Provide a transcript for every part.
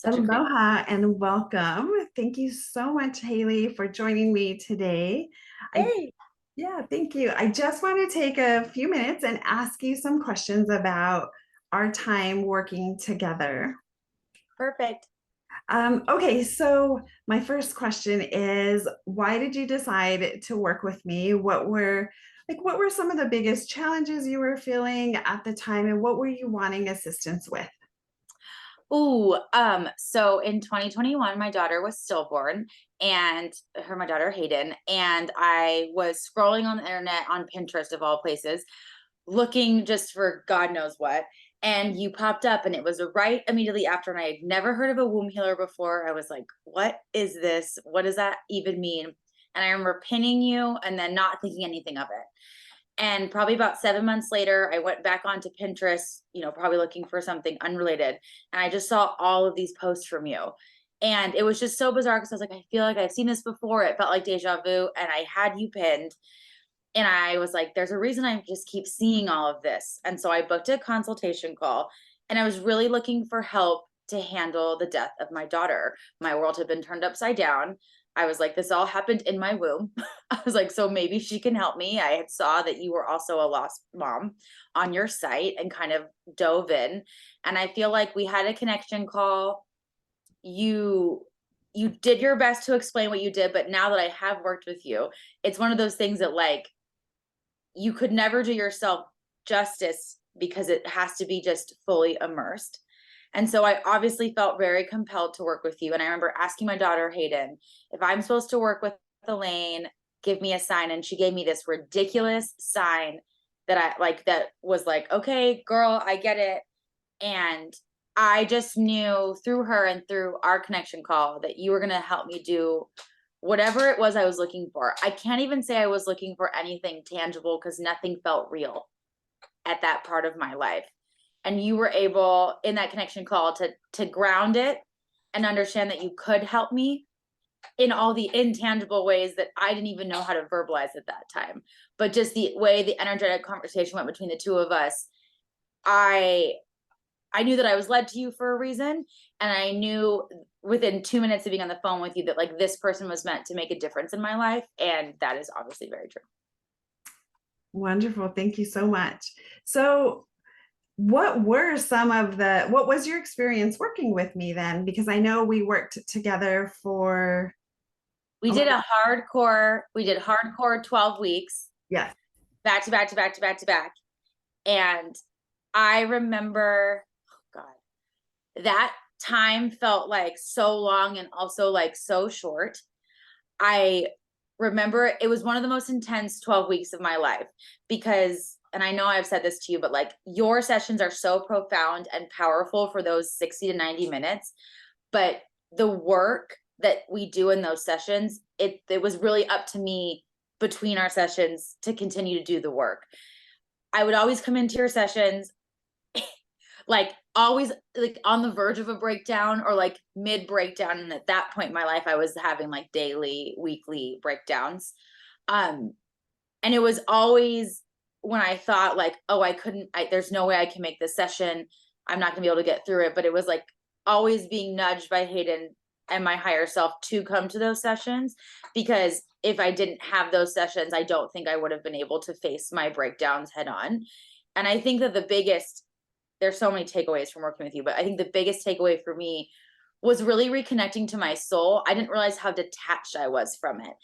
Such a great. Aloha and welcome. Thank you so much, Haley, for joining me today. I Hey, thank you. I just want to take a few minutes and ask you some questions about our time working together. perfect. Okay, so my first question is, why did you decide to work with me? What were some of the biggest challenges you were feeling at the time, and what were you wanting assistance with? So in 2021, my daughter was stillborn and my daughter Hayden, and I was scrolling on the internet on Pinterest of all places, looking just for God knows what. And you popped up, and it was right immediately after. And I had never heard of a womb healer before. I was like, what is this? What does that even mean? And I remember pinning you and then not thinking anything of it. And probably about 7 months later, I went back onto Pinterest, probably looking for something unrelated. And I just saw all of these posts from you. And it was just so bizarre because I was like, I feel like I've seen this before. It felt like deja vu. And I had you pinned. And I was like, there's a reason I just keep seeing all of this. And so I booked a consultation call, and I was really looking for help to handle the death of my daughter. My world had been turned upside down. I was like, this all happened in my womb. I was like, so maybe she can help me. I had saw that you were also a lost mom on your site and kind of dove in. And I feel like we had a connection call. You did your best to explain what you did, but now that I have worked with you, it's one of those things that like you could never do yourself justice because it has to be just fully immersed. And so I obviously felt very compelled to work with you. And I remember asking my daughter, Hayden, if I'm supposed to work with Elaine, give me a sign. And she gave me this ridiculous sign that that was like, okay, girl, I get it. And I just knew through her and through our connection call that you were going to help me do whatever it was I was looking for. I can't even say I was looking for anything tangible because nothing felt real at that part of my life. And you were able in that connection call to ground it and understand that you could help me in all the intangible ways that I didn't even know how to verbalize at that time. But just the way the energetic conversation went between the two of us, I I knew that I was led to you for a reason. And I knew within 2 minutes of being on the phone with you that like this person was meant to make a difference in my life. And that is obviously very true. Wonderful. Thank you so much. So, what was your experience working with me then? Because I know we worked together for We a did little, a hardcore 12 weeks, yes. back to back to back to back to back. And I remember, oh God, that time felt like so long and also like so short. I remember it was one of the most intense 12 weeks of my life because, and I know I've said this to you, but like your sessions are so profound and powerful for those 60 to 90 minutes. But the work that we do in those sessions, it was really up to me between our sessions to continue to do the work. I would always come into your sessions like always like on the verge of a breakdown or like mid breakdown, and at that point in my life I was having like daily, weekly breakdowns. Um and it was always when I thought like, oh, there's no way I can make this session, I'm not gonna be able to get through it, but it was like always being nudged by Hayden and my higher self to come to those sessions, because if I didn't have those sessions, I don't think I would have been able to face my breakdowns head on. And I think that there's so many takeaways from working with you, but I think the biggest takeaway for me was really reconnecting to my soul. I didn't realize how detached I was from it.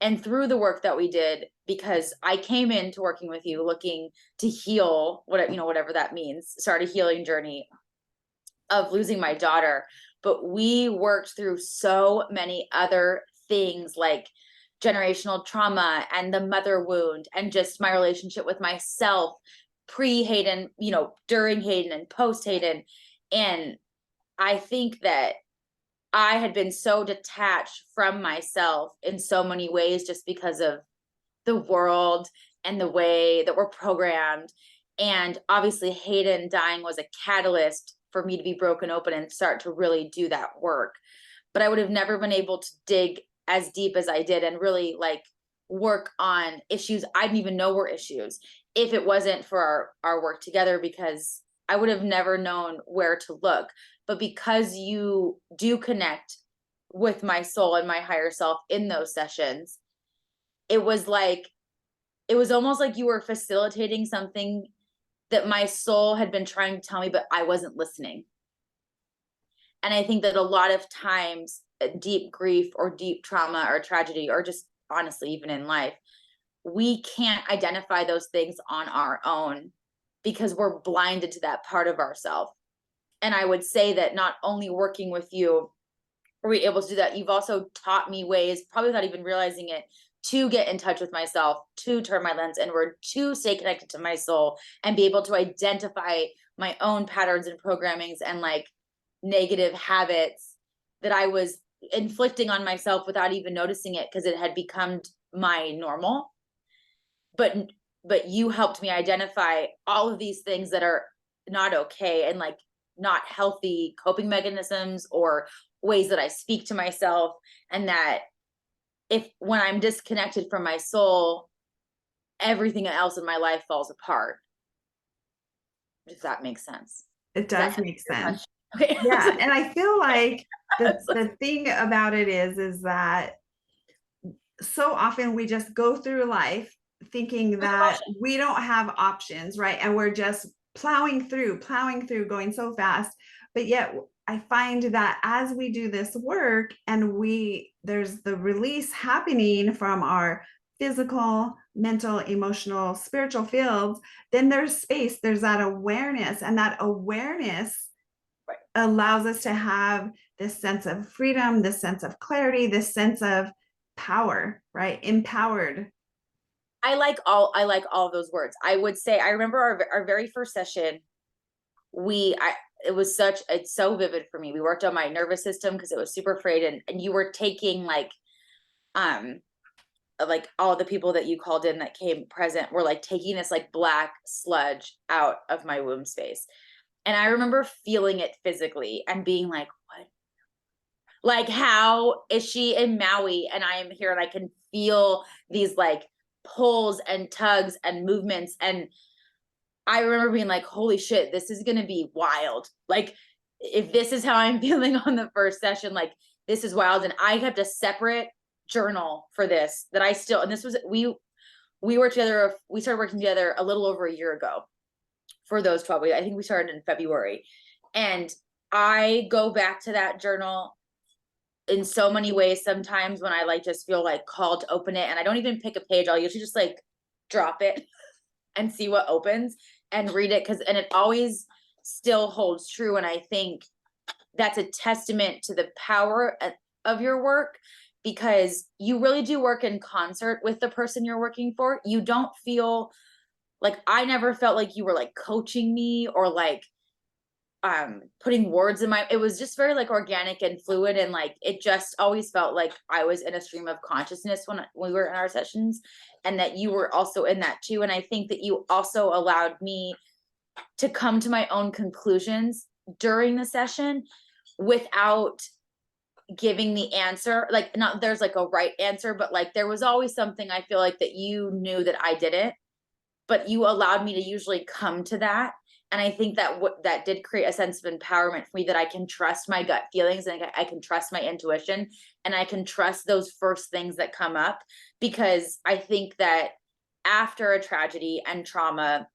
And through the work that we did, because I came into working with you looking to heal whatever that means, start a healing journey of losing my daughter. But we worked through so many other things like generational trauma and the mother wound and just my relationship with myself pre Hayden, during Hayden and post Hayden. And I think that I had been so detached from myself in so many ways just because of the world and the way that we're programmed. And obviously, Hayden dying was a catalyst for me to be broken open and start to really do that work. But I would have never been able to dig as deep as I did and really like work on issues I didn't even know were issues if it wasn't for our work together, because I would have never known where to look. But because you do connect with my soul and my higher self in those sessions, it was almost like you were facilitating something that my soul had been trying to tell me, but I wasn't listening. And I think that a lot of times, deep grief or deep trauma or tragedy, or just honestly, even in life, we can't identify those things on our own because we're blinded to that part of ourselves. And I would say that not only working with you are we able to do that, you've also taught me ways, probably without even realizing it, to get in touch with myself, to turn my lens inward, to stay connected to my soul, and be able to identify my own patterns and programmings and like negative habits that I was inflicting on myself without even noticing it because it had become my normal. But you helped me identify all of these things that are not okay and like not healthy coping mechanisms or ways that I speak to myself, and that if when I'm disconnected from my soul, everything else in my life falls apart. If that makes sense. It Does that does answer make your sense. question? Okay. Yeah, and I feel like It's like, the thing about it is that so often we just go through life thinking that we don't have options, right? And we're just plowing through, going so fast. But yet I find that as we do this work and there's the release happening from our physical, mental, emotional, spiritual fields, then there's space, there's that awareness, and that awareness right. allows us to have this sense of freedom, this sense of clarity, this sense of power, right? Empowered. I like all of those words. I would say I remember our very first session. It's so vivid for me. We worked on my nervous system because it was super frayed, and you were taking like all the people that you called in that came present were like taking this like black sludge out of my womb space. And I remember feeling it physically and being like, what? Like, how is she in Maui and I am here and I can feel these like pulls and tugs and movements. And I remember being like, holy shit, this is going to be wild. Like, if this is how I'm feeling on the first session, like, this is wild. And I kept a separate journal for this that I still, and this was, we started working together a little over a year ago for those 12 weeks. I think we started in February. And I go back to that journal in so many ways sometimes when I like just feel like called to open it, and I don't even pick a page. I'll usually just like drop it and see what opens and read it, and it always still holds true. And I think that's a testament to the power of your work, because you really do work in concert with the person you're working for. You don't feel like, I never felt like you were like coaching me or like putting words in it was just very like organic and fluid, and like it just always felt like I was in a stream of consciousness when we were in our sessions, and that you were also in that too. And I think that you also allowed me to come to my own conclusions during the session without giving the answer. Like, not there's like a right answer, but like there was always something I feel like that you knew that I didn't, but you allowed me to usually come to that. And I think that that did create a sense of empowerment for me, that I can trust my gut feelings and I can trust my intuition, and I can trust those first things that come up. Because I think that after a tragedy and trauma,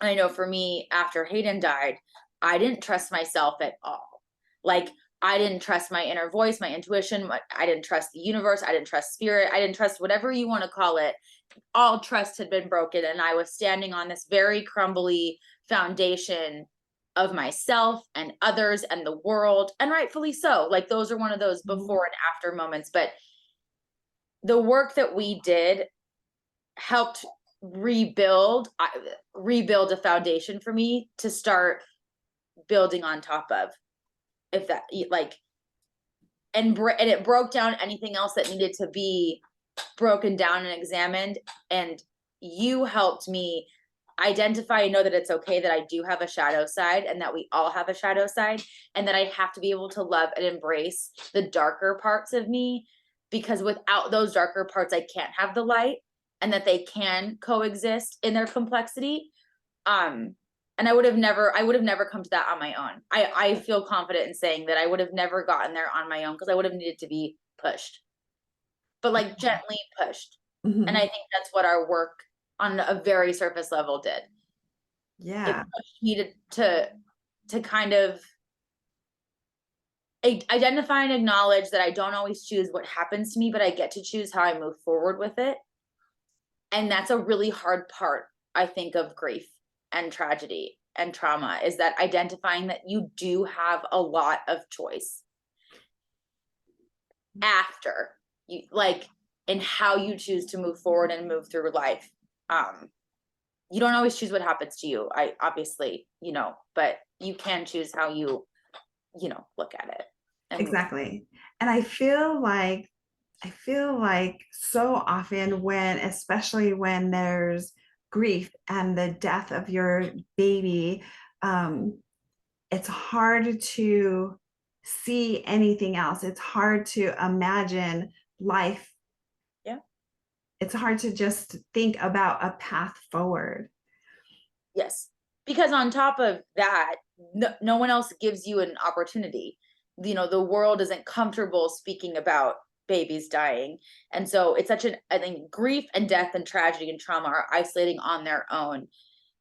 and I know for me, after Hayden died, I didn't trust myself at all. Like, I didn't trust my inner voice, my intuition. I didn't trust the universe. I didn't trust spirit. I didn't trust whatever you want to call it. All trust had been broken, and I was standing on this very crumbly foundation of myself and others and the world, and rightfully so. Like, those are one of those before and after moments. But the work that we did helped rebuild a foundation for me to start building on top of, if that like, and it broke down anything else that needed to be broken down and examined. And you helped me identify and know that it's okay that I do have a shadow side, and that we all have a shadow side, and that I have to be able to love and embrace the darker parts of me, because without those darker parts, I can't have the light, and that they can coexist in their complexity. And And I would have never come to that on my own. I feel confident in saying that I would have never gotten there on my own, because I would have needed to be pushed, but like gently pushed. And I Mhm. think that's what our work on a very surface level did. It Yeah, pushed me to kind of identify and acknowledge that I don't always choose what happens to me, but I get to choose how I move forward with it. And that's a really hard part, I think, of grief and tragedy and trauma, is that identifying that you do have a lot of choice after you, like, in how you choose to move forward and move through life. You don't always choose what happens to you, I obviously, but you can choose how you look at it and move. exactly. And I feel like so often when, especially when there's grief and the death of your baby, um, it's hard to see anything else. It's hard to imagine life. Yeah. It's hard to just think about a path forward. Yes. Because on top of that, no one else gives you an opportunity. The world isn't comfortable speaking about babies dying. And so it's I think grief and death and tragedy and trauma are isolating on their own.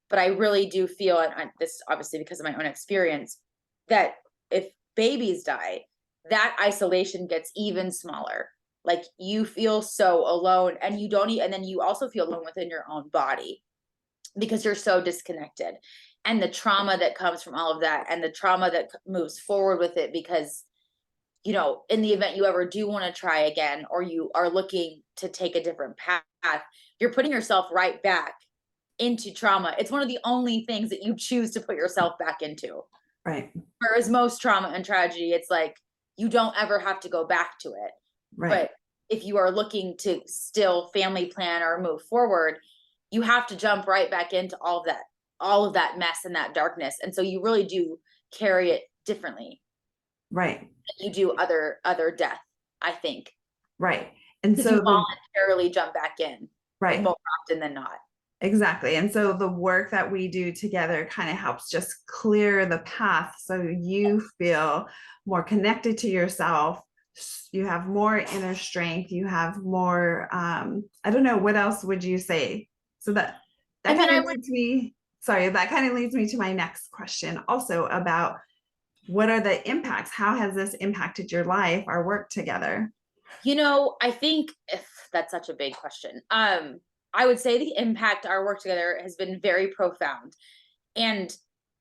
But I really do feel, and this obviously because of my own experience, that if babies die, that isolation gets even smaller. Like, you feel so alone, and you don't and then you also feel alone within your own body, because you're so disconnected, and the trauma that comes from all of that, and the trauma that moves forward with it, because in the event you ever do want to try again, or you are looking to take a different path, you're putting yourself right back into trauma. It's one of the only things that you choose to put yourself back into. Right, Whereas most trauma and tragedy, it's like you don't ever have to go back to it. right, But if you are looking to still family plan or move forward, you have to jump right back into all of that mess and that darkness. And so you really do carry it differently right, than you do other death, I think. right. And Because you so the voluntarily jump back in, like, right, more often than not. exactly. And so the work that we do together kind of helps just clear the path so you feel more connected to yourself. You have more inner strength. You have more, I don't know, what else would you say? So that I mean, kind I of would, leads me, sorry, that kind of leads me to my next question also about what are the impacts? How has this impacted your life, our work together? I think, if that's such a big question. I would say the impact our work together has been very profound, and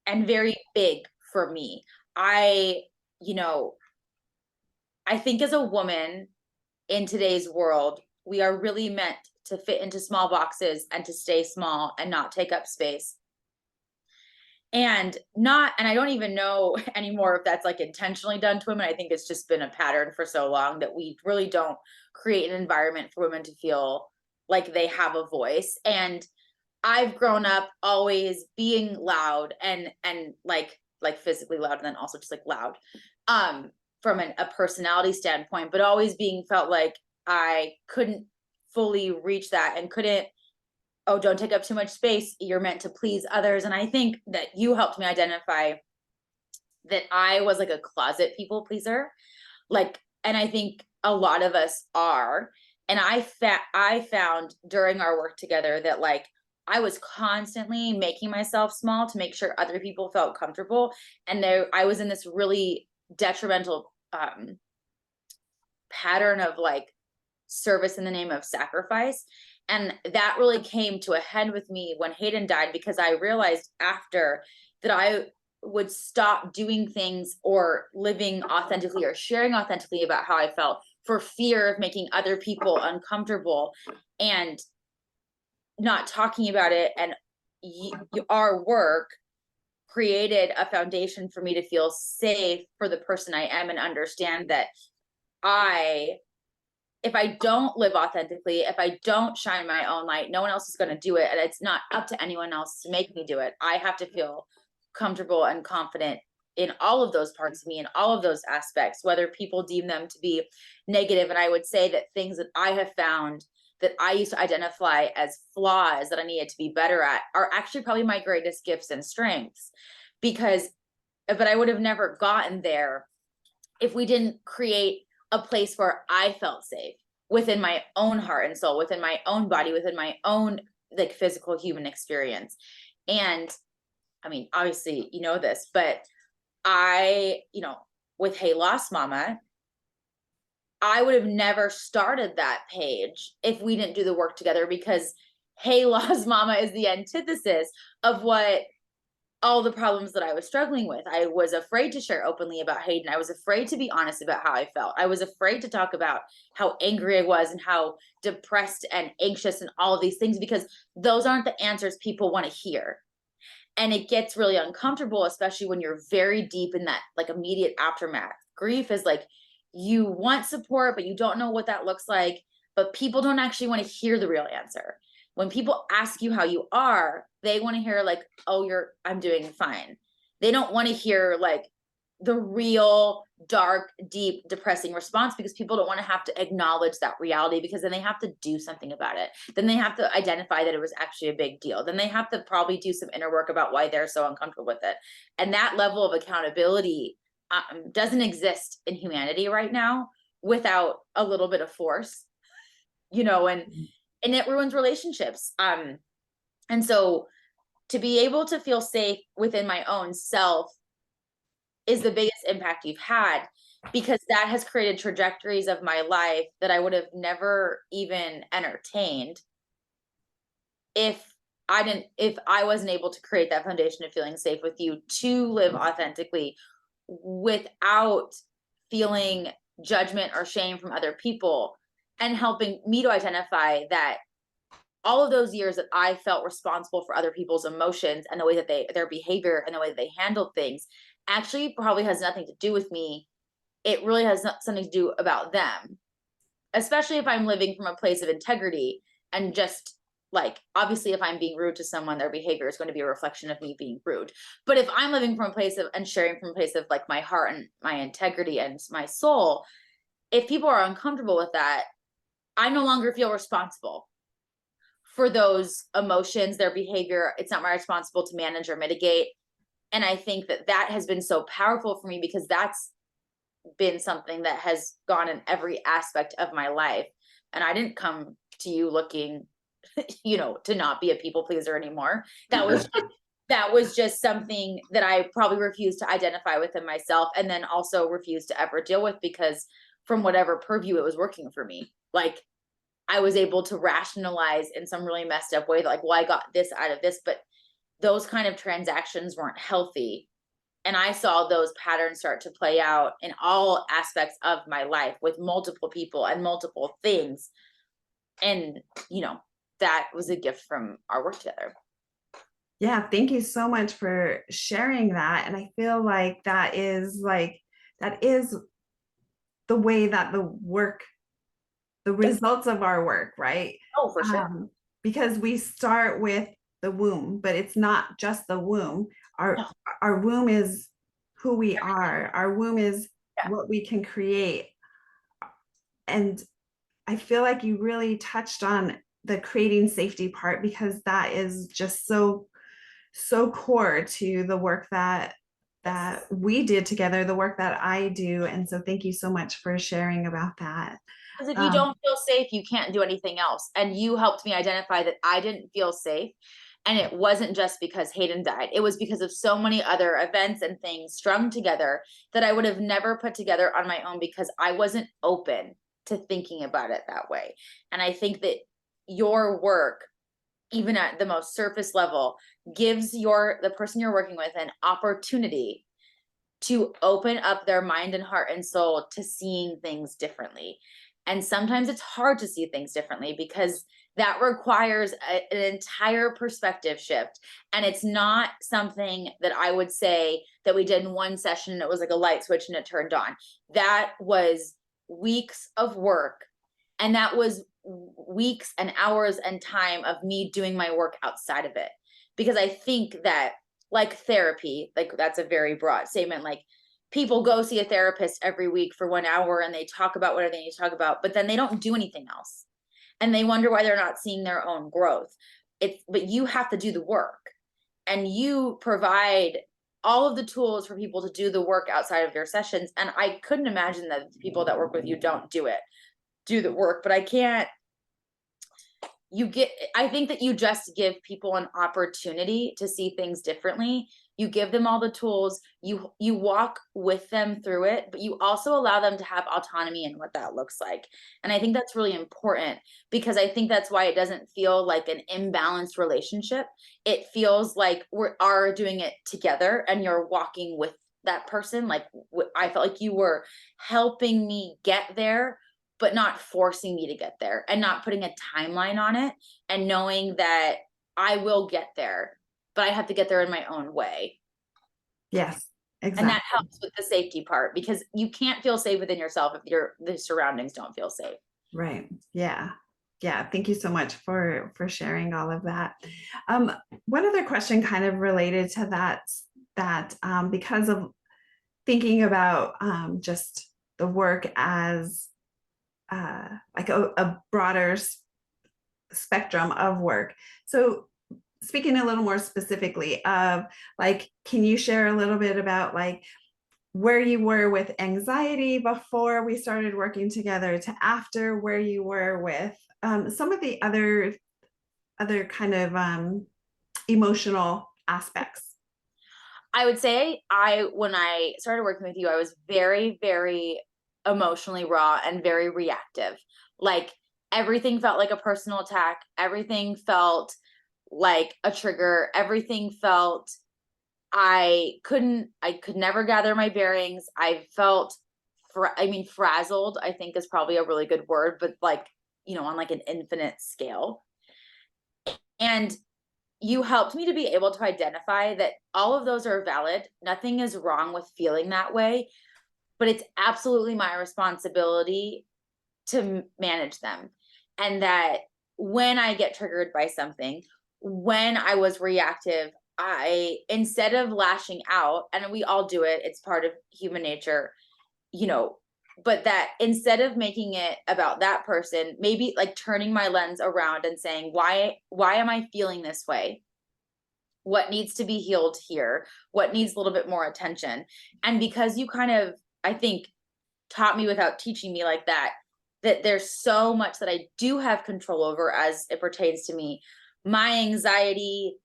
very big for me. I, you know, I think as a woman in today's world, we are really meant to fit into small boxes and to stay small and not take up space. And I don't even know anymore if that's like intentionally done to women. I think it's just been a pattern for so long that we really don't create an environment for women to feel like they have a voice. And I've grown up always being loud, and like physically loud, and then also just like loud, from a personality standpoint, but always being felt like I couldn't fully reach that, and couldn't, oh, don't take up too much space, you're meant to please others. And I think that you helped me identify that I was like a closet people pleaser. Like, and I think a lot of us are. And I found during our work together that, like, I was constantly making myself small to make sure other people felt comfortable. And I was in this really detrimental pattern of like service in the name of sacrifice. And that really came to a head with me when Hayden died, because I realized after that I would stop doing things or living authentically or sharing authentically about how I felt, for fear of making other people uncomfortable and not talking about it. And our work created a foundation for me to feel safe for the person I am, and understand that I if I don't live authentically, if I don't shine my own light, no one else is going to do it. And it's not up to anyone else to make me do it. I have to feel comfortable and confident in all of those parts of me, in all of those aspects, whether people deem them to be negative. And I would say that things that I have found that I used to identify as flaws that I needed to be better at are actually probably my greatest gifts and strengths. But I would have never gotten there if we didn't create a place where I felt safe within my own heart and soul, within my own body, within my own like physical human experience. And I mean, obviously, you know this, but with Hey Lost Mama, I would have never started that page if we didn't do the work together, because Hey Lost Mama is the antithesis of what all the problems that I was struggling with. I was afraid to share openly about Hayden. I was afraid to be honest about how I felt. I was afraid to talk about how angry I was and how depressed and anxious and all of these things, because those aren't the answers people want to hear. And it gets really uncomfortable, especially when you're very deep in that like immediate aftermath. Grief is like, you want support, but you don't know what that looks like. But people don't actually want to hear the real answer. When people ask you how you are, they want to hear like, oh, I'm doing fine. They don't want to hear like the real dark, deep, depressing response, because people don't want to have to acknowledge that reality, because then they have to do something about it. Then they have to identify that it was actually a big deal. Then they have to probably do some inner work about why they're so uncomfortable with it. And that level of accountability doesn't exist in humanity right now without a little bit of force, and it ruins relationships. And so to be able to feel safe within my own self is the biggest impact you've had, because that has created trajectories of my life that I would have never even entertained if I wasn't able to create that foundation of feeling safe with you to live authentically without feeling judgment or shame from other people, and helping me to identify that all of those years that I felt responsible for other people's emotions and the way that their behavior and the way that they handled things actually probably has nothing to do with me. It really has something to do about them, especially if I'm living from a place of integrity, and just like, obviously, if I'm being rude to someone, their behavior is going to be a reflection of me being rude. But if I'm living from a place of and sharing from a place of like my heart and my integrity and my soul, if people are uncomfortable with that, I no longer feel responsible for those emotions, their behavior. It's not my responsible to manage or mitigate. And I think that has been so powerful for me, because that's been something that has gone in every aspect of my life. And I didn't come to you looking, to not be a people pleaser anymore. That was just something that I probably refused to identify within myself, and then also refused to ever deal with, because from whatever purview it was working for me, like I was able to rationalize in some really messed up way that like, well, I got this out of this, but those kind of transactions weren't healthy. And I saw those patterns start to play out in all aspects of my life with multiple people and multiple things. And, that was a gift from our work together. Yeah, thank you so much for sharing that. And I feel like that is the way that the results of our work, right? Oh, for sure. Because we start with the womb, but it's not just the womb. Our womb is who we are. Our womb is what we can create. And I feel like you really touched on the creating safety part, because that is just so core to the work that we did together, the work that I do. And so thank you so much for sharing about that. Because if you don't feel safe, you can't do anything else. And you helped me identify that I didn't feel safe. And it wasn't just because Hayden died. It was because of so many other events and things strung together that I would have never put together on my own, because I wasn't open to thinking about it that way. And I think that your work, even at the most surface level, gives the person you're working with an opportunity to open up their mind and heart and soul to seeing things differently. And sometimes it's hard to see things differently, because that requires an entire perspective shift. And it's not something that I would say that we did in one session and it was like a light switch and it turned on. That was weeks of work. And that was weeks and hours and time of me doing my work outside of it. Because I think that, like therapy, like that's a very broad statement, like people go see a therapist every week for 1 hour and they talk about whatever they need to talk about, but then they don't do anything else. and they wonder why they're not seeing their own growth. But you have to do the work, and you provide all of the tools for people to do the work outside of their sessions. And I couldn't imagine that the people that work with you don't do the work, but I can't, I think that you just give people an opportunity to see things differently. You give them all the tools, you walk with them through it, but you also allow them to have autonomy in what that looks like. And I think that's really important, because I think that's why it doesn't feel like an imbalanced relationship. It feels like we are doing it together, and you're walking with that person. Like, I felt like you were helping me get there, but not forcing me to get there, and not putting a timeline on it, and knowing that I will get there, but I have to get there in my own way. Yes, exactly. And that helps with the safety part, because you can't feel safe within yourself if the surroundings don't feel safe. Right. Yeah. Yeah. Thank you so much for sharing all of that. One other question kind of related to that because of thinking about just the work as like a broader spectrum of work. So speaking a little more specifically of like, can you share a little bit about like where you were with anxiety before we started working together to after, where you were with some of the other kind of emotional aspects? I would say when I started working with you, I was very, very emotionally raw and very reactive. Like, everything felt like a personal attack. Everything felt like a trigger. Everything felt, I could never gather my bearings. I felt, frazzled, I think is probably a really good word, but like, on like an infinite scale. And you helped me to be able to identify that all of those are valid. Nothing is wrong with feeling that way, but it's absolutely my responsibility to manage them. And that when I get triggered by something, when I was reactive, instead of lashing out, and we all do it, it's part of human nature, you know, but that instead of making it about that person, maybe like turning my lens around and saying, why am I feeling this way? What needs to be healed here? What needs a little bit more attention? And because you kind of, I think, taught me without teaching me like that, that there's so much that I do have control over as it pertains to me. My anxiety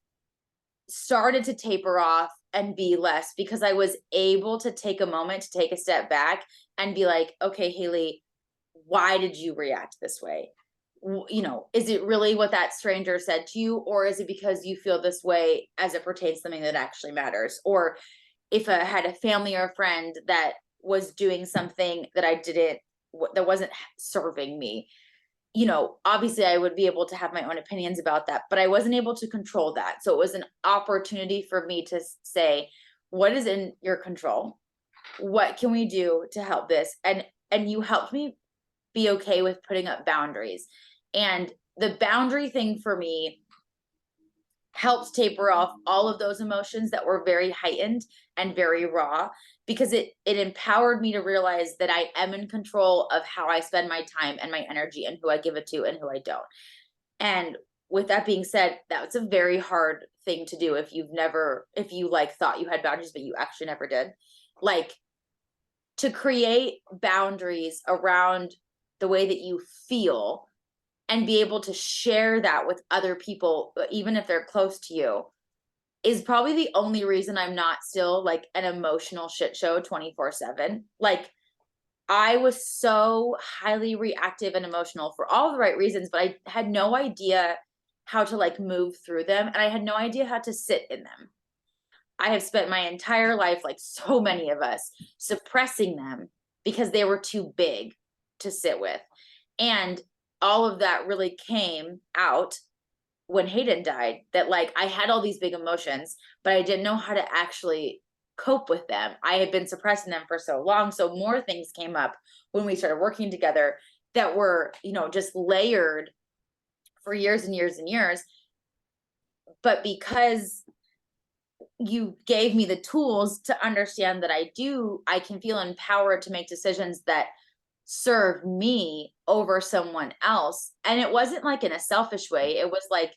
started to taper off and be less, because I was able to take a moment to take a step back and be like, okay, Hailey, why did you react this way? Is it really what that stranger said to you, or is it because you feel this way as it pertains to something that actually matters? Or if I had a family or a friend that was doing something that that wasn't serving me, obviously I would be able to have my own opinions about that, but I wasn't able to control that. So it was an opportunity for me to say, what is in your control? What can we do to help this? And you helped me be okay with putting up boundaries. And the boundary thing for me helps taper off all of those emotions that were very heightened and very raw, because it empowered me to realize that I am in control of how I spend my time and my energy, and who I give it to and who I don't. And with that being said, that's a very hard thing to do if you like thought you had boundaries but you actually never did. Like, to create boundaries around the way that you feel and be able to share that with other people, even if they're close to you, is probably the only reason I'm not still like an emotional shit show 24/7. Like, I was so highly reactive and emotional for all the right reasons, but I had no idea how to like move through them. And I had no idea how to sit in them. I have spent my entire life, like so many of us, suppressing them because they were too big to sit with. And all of that really came out when Hayden died, that like I had all these big emotions, but I didn't know how to actually cope with them. I had been suppressing them for so long. So more things came up when we started working together that were, just layered for years and years and years. But because you gave me the tools to understand that I can feel empowered to make decisions that serve me over someone else. And it wasn't like in a selfish way. It was like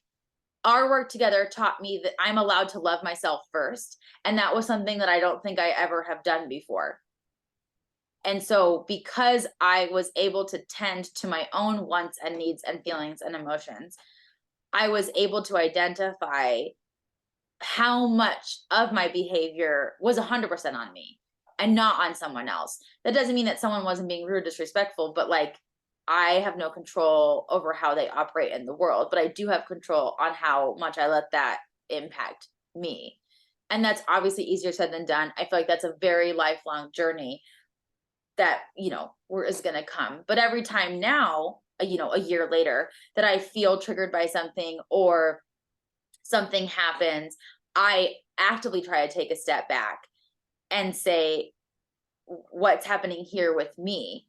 our work together taught me that I'm allowed to love myself first. And that was something that I don't think I ever have done before. And so, because I was able to tend to my own wants and needs and feelings and emotions, I was able to identify how much of my behavior was 100% on me and not on someone else. That doesn't mean that someone wasn't being rude, disrespectful, but like I have no control over how they operate in the world, but I do have control on how much I let that impact me. And that's obviously easier said than done. I feel like that's a very lifelong journey that, is going to come. But every time now, a year later, that I feel triggered by something or something happens, I actively try to take a step back and say, what's happening here with me?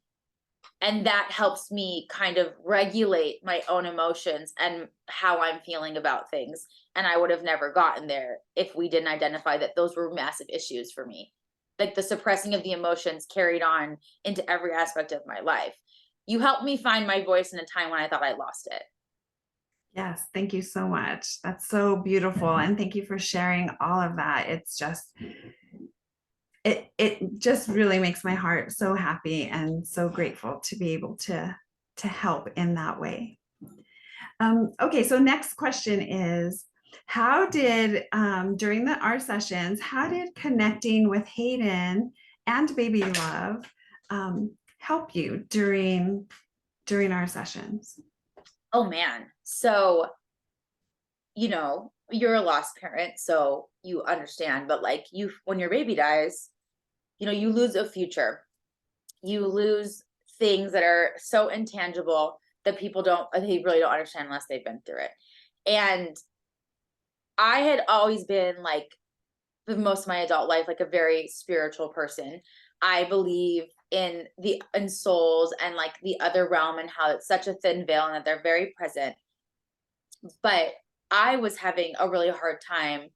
And that helps me kind of regulate my own emotions and how I'm feeling about things. And I would have never gotten there if we didn't identify that those were massive issues for me. Like the suppressing of the emotions carried on into every aspect of my life. You helped me find my voice in a time when I thought I lost it. Yes, thank you so much. That's so beautiful. And thank you for sharing all of that. It's just, it just really makes my heart so happy and so grateful to be able to help in that way. Okay, so next question is, how did during our sessions, how did connecting with Hayden and Baby Love help you during our sessions? Oh man. So, you're a lost parent, so you understand, but like when your baby dies, you lose a future. You lose things that are so intangible that they really don't understand unless they've been through it. And I had always been like, for most of my adult life, like a very spiritual person. I believe in souls and like the other realm and how it's such a thin veil and that they're very present. But I was having a really hard time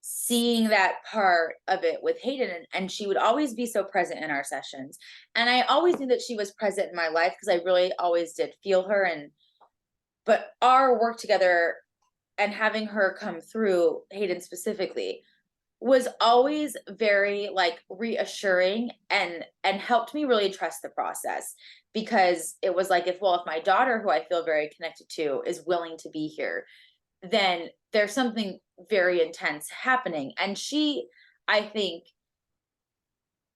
seeing that part of it with Hayden, and she would always be so present in our sessions. And I always knew that she was present in my life because I really always did feel her. But our work together and having her come through, Hayden specifically, was always very like reassuring and helped me really trust the process, because it was like, if my daughter, who I feel very connected to, is willing to be here, then there's something very intense happening. And she, I think,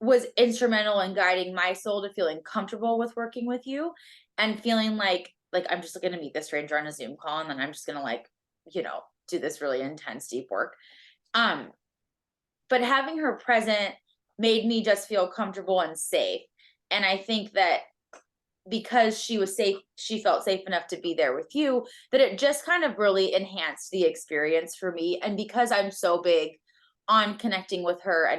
was instrumental in guiding my soul to feeling comfortable with working with you and feeling like I'm just going to meet this stranger on a Zoom call and then I'm just going to do this really intense deep work. But having her present made me just feel comfortable and safe. And I think that because she was safe, she felt safe enough to be there with you, that it just kind of really enhanced the experience for me. And because I'm so big on connecting with her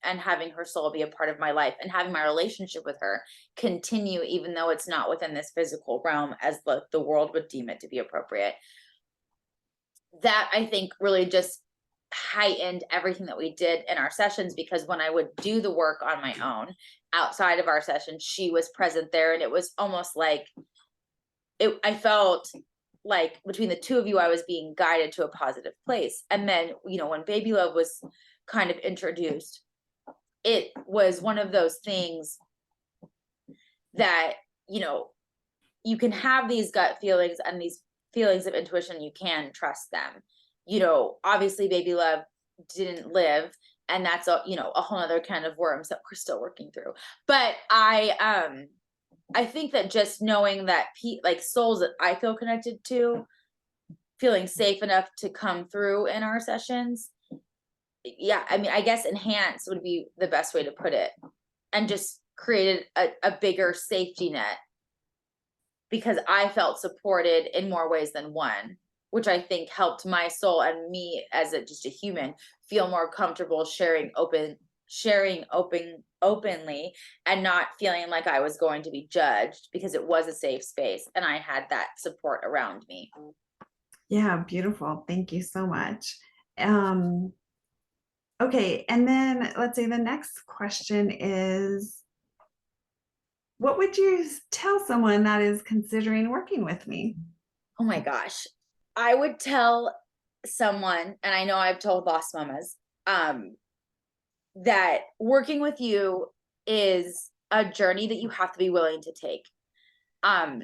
and having her soul be a part of my life and having my relationship with her continue, even though it's not within this physical realm as the world would deem it to be appropriate, that I think really just heightened everything that we did in our sessions. Because when I would do the work on my own outside of our session, she was present there, and it was almost like I felt like between the two of you, I was being guided to a positive place. And then, when Baby Love was kind of introduced, it was one of those things that, you can have these gut feelings and these feelings of intuition, you can trust them. Obviously Baby Love didn't live, and that's a whole other kind of worms that we're still working through. But I think that just knowing that like souls that I feel connected to, feeling safe enough to come through in our sessions, yeah, I mean, I guess enhance would be the best way to put it, and just created a bigger safety net, because I felt supported in more ways than one, which I think helped my soul and me as just a human feel more comfortable openly, and not feeling like I was going to be judged, because it was a safe space and I had that support around me. Yeah, beautiful. Thank you so much. Okay, and then let's say the next question is, What would you tell someone that is considering working with me? Oh my gosh. I would tell someone, and I know I've told boss mamas, um, that working with you is a journey that you have to be willing to take. Um,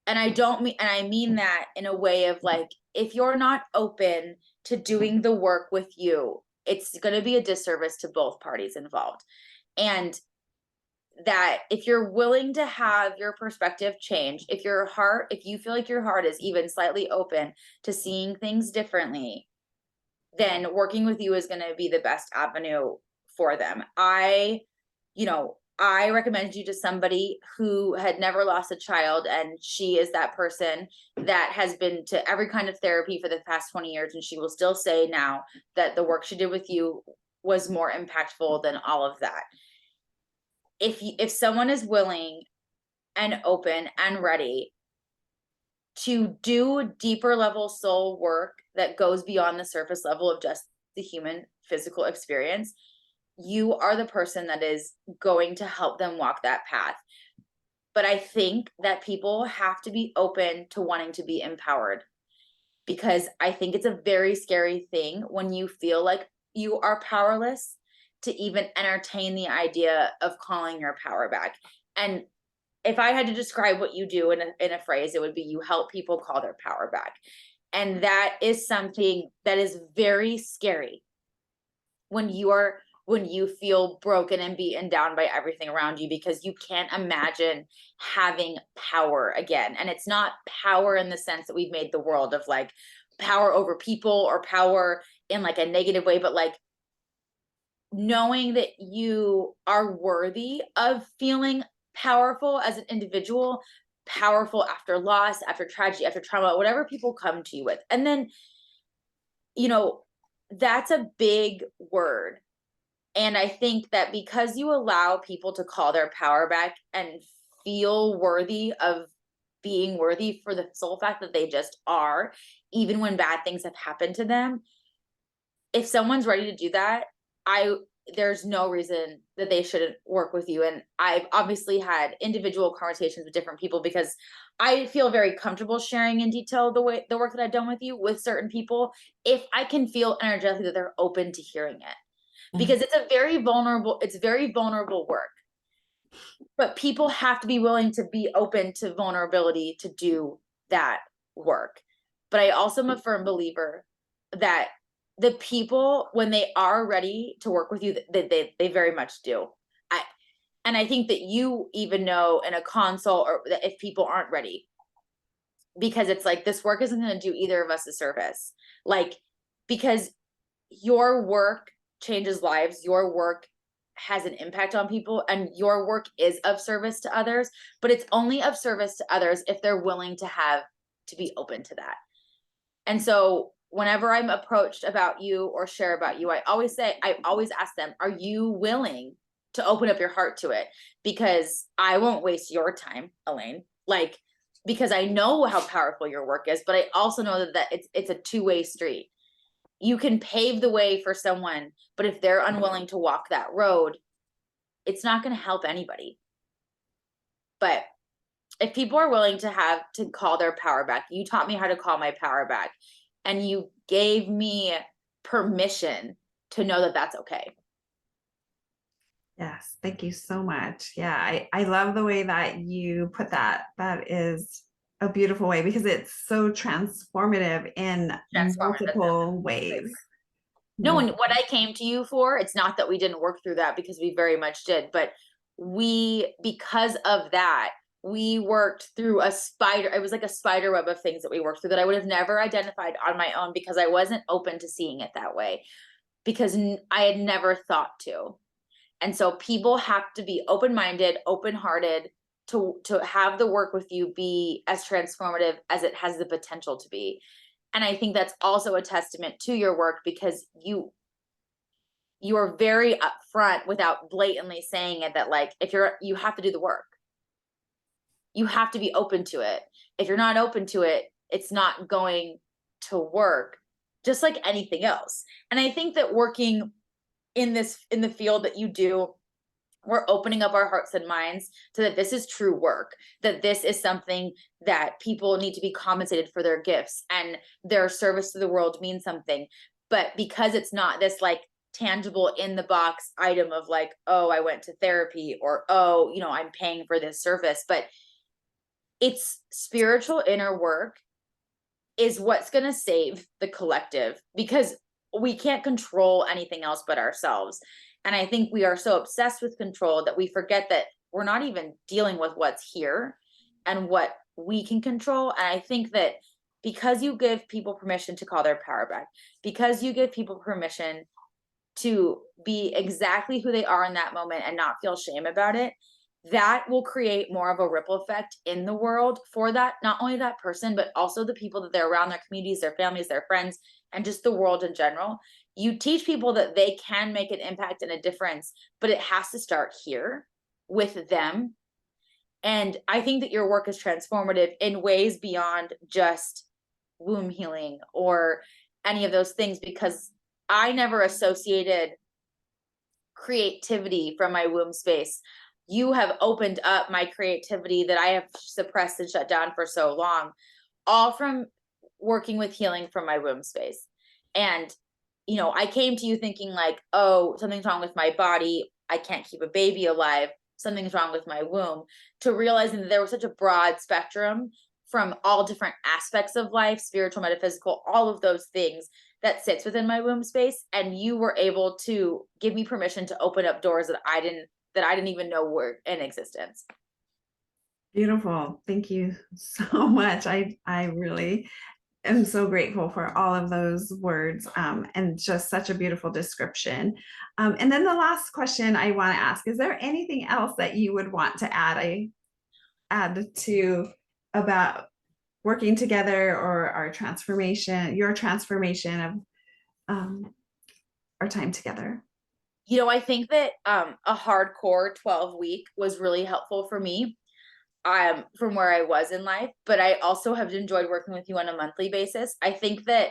and I mean that in a way of like, if you're not open to doing the work with you, it's going to be a disservice to both parties involved. And that if you're willing to have your perspective change, if you feel like your heart is even slightly open to seeing things differently, then working with you is going to be the best avenue for them. I recommended you to somebody who had never lost a child, and she is that person that has been to every kind of therapy for the past 20 years, and she will still say now that the work she did with you was more impactful than all of that. If someone is willing and open and ready to do deeper level soul work that goes beyond the surface level of just the human physical experience, you are the person that is going to help them walk that path. But I think that people have to be open to wanting to be empowered, because I think it's a very scary thing when you feel like you are powerless to even entertain the idea of calling your power back. And if I had to describe what you do in a phrase, it would be you help people call their power back. And that is something that is very scary when you feel broken and beaten down by everything around you, because you can't imagine having power again. And it's not power in the sense that we've made the world of like power over people or power in like a negative way, but like knowing that you are worthy of feeling powerful as an individual, powerful after loss, after tragedy, after trauma, whatever people come to you with. And then, you know, that's a big word. And I think that because you allow people to call their power back and feel worthy of being worthy for the sole fact that they just are, even when bad things have happened to them, if someone's ready to do that, I there's no reason that they shouldn't work with you. And I've obviously had individual conversations with different people because I feel very comfortable sharing in detail the work that I've done with you with certain people if I can feel energetically that they're open to hearing it. Mhm. Because it's very vulnerable work. But people have to be willing to be open to vulnerability to do that work. But I also am a firm believer that the people, when they are ready to work with you, they very much do. I and I think that you even know in a consult or that if people aren't ready, because it's like this work isn't going to do either of us a service. Like, because your work changes lives, your work has an impact on people, and your work is of service to others, but it's only of service to others if they're willing to be open to that. And so whenever I'm approached about you or share about you, I always ask them, are you willing to open up your heart to it? Because I won't waste your time, Elaine. Like, because I know how powerful your work is, but I also know that it's a two-way street. You can pave the way for someone, but if they're unwilling to walk that road, it's not going to help anybody. But if people are willing to call their power back, you taught me how to call my power back, and you gave me permission to know that that's okay. Yes, thank you so much. Yeah, I love the way that you put that. That is a beautiful way because it's so transformative in Transformative. multiple ways. No, and Multiple. what I came to you for, it's not that we didn't work through that, because we very much did, but because of that, we worked through it was like a spider web of things that we worked through that I would have never identified on my own, because I wasn't open to seeing it that way, because I had never thought to. And so people have to be open-minded, open-hearted to have the work with you be as transformative as it has the potential to be. And I think that's also a testament to your work, because you are very upfront without blatantly saying it, that like if you have to do the work. You have to be open to it. If you're not open to it, it's not going to work, just like anything else. And I think that working in the field that you do, we're opening up our hearts and minds so that this is true work, that this is something that people need to be compensated for their gifts and their service to the world means something. But because it's not this like tangible in the box item of like, oh, I went to therapy, or oh, I'm paying for this service, but it's spiritual inner work is what's going to save the collective, because we can't control anything else but ourselves. And I think we are so obsessed with control that we forget that we're not even dealing with what's here and what we can control. And I think that because you give people permission to call their power back, because you give people permission to be exactly who they are in that moment and not feel shame about it, that will create more of a ripple effect in the world for that, not only that person, but also the people that they're around, their communities, their families, their friends, and just the world in general. You teach people that they can make an impact and a difference, but it has to start here with them. And I think that your work is transformative in ways beyond just womb healing or any of those things, because I never associated creativity from my womb space. You have opened up my creativity that I have suppressed and shut down for so long, all from working with healing from my womb space. And, I came to you thinking like, oh, something's wrong with my body. I can't keep a baby alive. Something's wrong with my womb. To realizing that there was such a broad spectrum from all different aspects of life, spiritual, metaphysical, all of those things that sits within my womb space. And you were able to give me permission to open up doors that I didn't even know were in existence. Beautiful. Thank you so much. I really am so grateful for all of those words, and just such a beautiful description. And then the last question I want to ask, is there anything else that you would want to add to about working together, or our transformation, your transformation of our time together? I think that a hardcore 12-week was really helpful for me, from where I was in life, but I also have enjoyed working with you on a monthly basis. I think that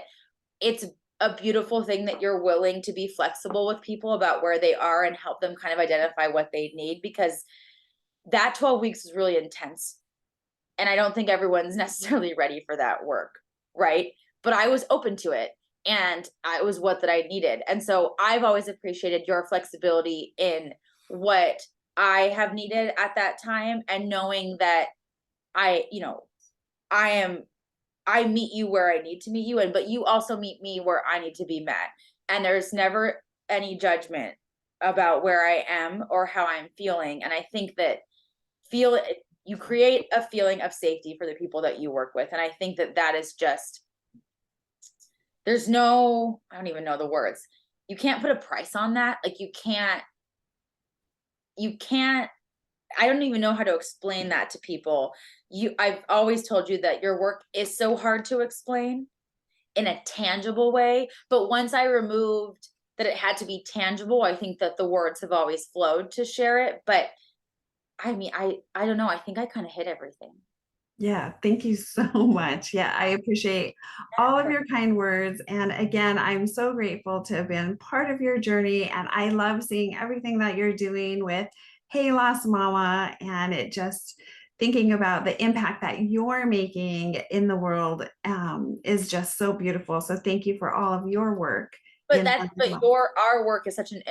it's a beautiful thing that you're willing to be flexible with people about where they are and help them kind of identify what they need, because that 12 weeks is really intense. And I don't think everyone's necessarily ready for that work, right? But I was open to it, and it was what that I needed. And so I've always appreciated your flexibility in what I have needed at that time, and knowing that I, I am I meet you where I need to meet you, and but you also meet me where I need to be met. And there's never any judgment about where I am or how I'm feeling. And I think that feel you create a feeling of safety for the people that you work with. And I think that that is just, there's no, I don't even know the words. You can't put a price on that. Like you can't, I don't even know how to explain that to people. I've always told you that your work is so hard to explain in a tangible way. But once I removed that it had to be tangible, I think that the words have always flowed to share it. But I mean, I don't know. I think I kind of hit everything. Yeah, thank you so much. Yeah, I appreciate all of your kind words. And again, I'm so grateful to have been part of your journey. And I love seeing everything that you're doing with Hey Lost Mama. And it just thinking about the impact that you're making in the world, is just so beautiful. So thank you for all of your work But in that's that as but well. our work is such an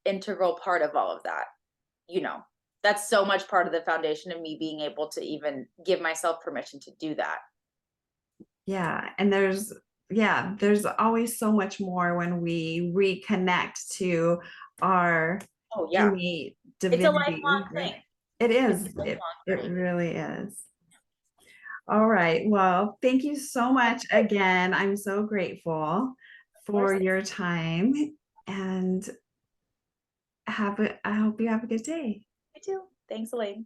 integral part of all of that. You know, that's so much part of the foundation of me being able to even give myself permission to do that. Yeah, and there's always so much more when we reconnect to our Oh yeah, innate it's a divinity, lifelong right? thing. It It's is. a lifelong It journey. really is. All right. Well, thank you so much again. I'm so grateful Of for course, your time, and I hope you have a good day. I do. Thanks, Elaine.